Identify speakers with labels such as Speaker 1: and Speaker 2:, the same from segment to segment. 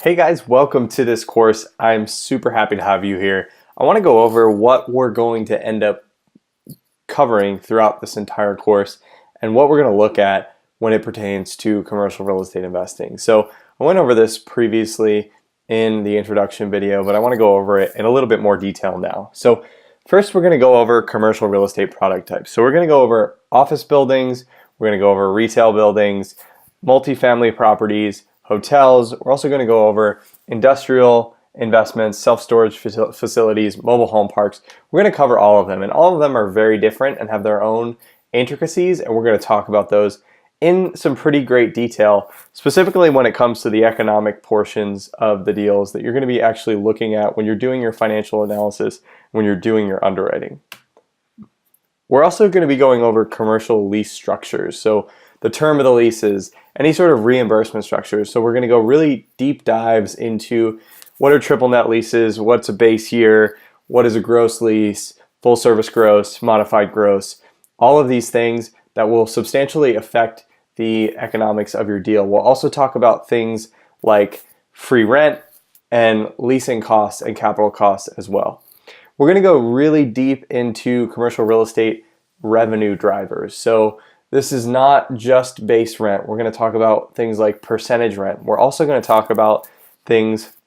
Speaker 1: Hey guys, welcome to this course. I'm super happy to have you here. I want to go over what we're going to end up covering throughout this entire course and what we're going to look at when it pertains to commercial real estate investing. So I went over this previously in the introduction video, but I want to go over it in a little bit more detail now. So first we're going to go over commercial real estate product types. So we're going to go over office buildings, we're going to go over retail buildings, multifamily properties, hotels. We're also going to go over industrial investments, self-storage facilities, mobile home parks. We're going to cover all of them, and all of them are very different and have their own intricacies, and we're going to talk about those in some pretty great detail, specifically when it comes to the economic portions of the deals that you're going to be actually looking at when you're doing your financial analysis, when you're doing your underwriting. We're also going to be going over commercial lease structures. So the term of the leases, any sort of reimbursement structures. So we're going to go really deep dives into what are triple net leases, what's a base year, what is a gross lease, full service gross, modified gross, all of these things that will substantially affect the economics of your deal. We'll also talk about things like free rent and leasing costs and capital costs as well. We're going to go really deep into commercial real estate revenue drivers. So this is not just base rent. We're going to talk about things like percentage rent. We're also going to talk about things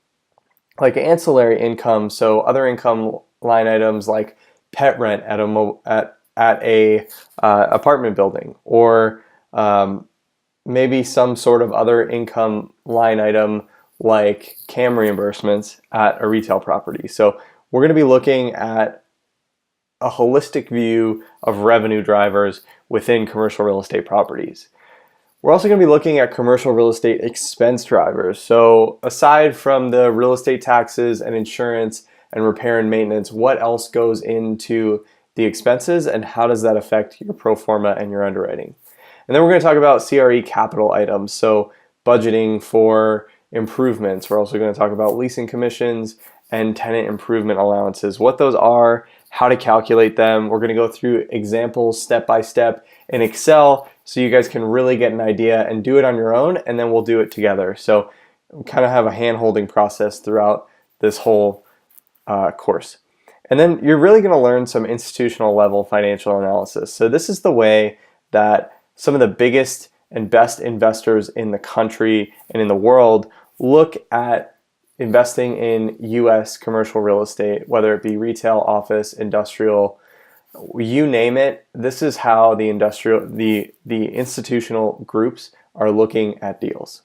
Speaker 1: like ancillary income, so other income line items like pet rent at a apartment building, or maybe some sort of other income line item like CAM reimbursements at a retail property. So we're going to be looking at a holistic view of revenue drivers within commercial real estate properties. We're also going to be looking at commercial real estate expense drivers. So aside from the real estate taxes and insurance and repair and maintenance, what else goes into the expenses and how does that affect your pro forma and your underwriting? And then we're going to talk about CRE capital items, so budgeting for improvements. We're also going to talk about leasing commissions and tenant improvement allowances, what those are, how to calculate them. We're going to go through examples step by step in Excel so you guys can really get an idea and do it on your own, and then we'll do it together. So we kind of have a hand-holding process throughout this whole course. And then you're really going to learn some institutional level financial analysis. So this is the way that some of the biggest and best investors in the country and in the world look at investing in U.S. commercial real estate, whether it be retail, office, industrial, you name it. This is how the institutional groups are looking at deals.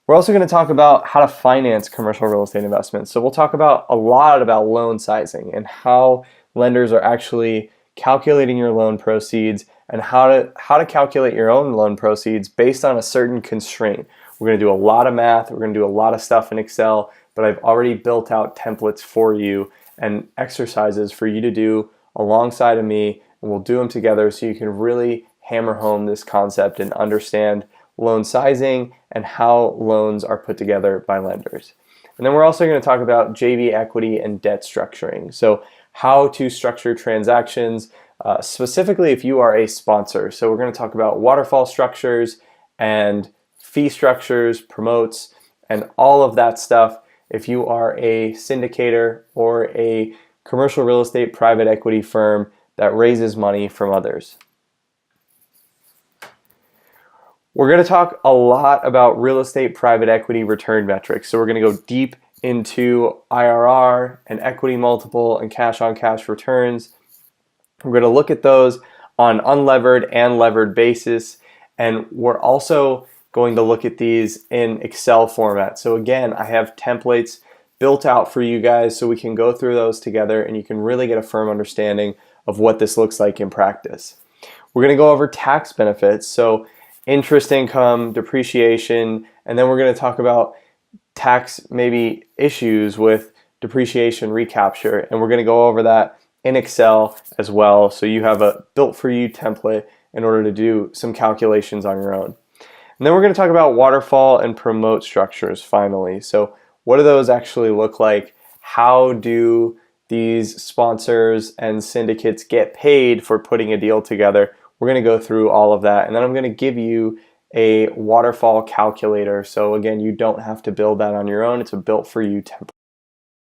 Speaker 1: We're also going to talk about how to finance commercial real estate investments. So we'll talk about a lot about loan sizing and how lenders are actually calculating your loan proceeds and how to calculate your own loan proceeds based on a certain constraint. We're going to do a lot of math, we're going to do a lot of stuff in Excel, but I've already built out templates for you and exercises for you to do alongside of me, and we'll do them together so you can really hammer home this concept and understand loan sizing and how loans are put together by lenders. And then we're also going to talk about JV equity and debt structuring. So how to structure transactions, specifically if you are a sponsor. So we're going to talk about waterfall structures and fee structures, promotes, and all of that stuff if you are a syndicator or a commercial real estate private equity firm that raises money from others. We're going to talk a lot about real estate private equity return metrics. So we're going to go deep into IRR and equity multiple and cash on cash returns. We're going to look at those on unlevered and levered basis, and we're also going to look at these in Excel format. So again, I have templates built out for you guys so we can go through those together and you can really get a firm understanding of what this looks like in practice. We're going to go over tax benefits, so interest income, depreciation, and then we're going to talk about tax maybe issues with depreciation recapture, and we're going to go over that in Excel as well so you have a built for you template in order to do some calculations on your own. And then we're going to talk about waterfall and promote structures finally. So what do those actually look like? How do these sponsors and syndicates get paid for putting a deal together? We're going to go through all of that, and then I'm going to give you a waterfall calculator. So again, you don't have to build that on your own. It's a built for you template.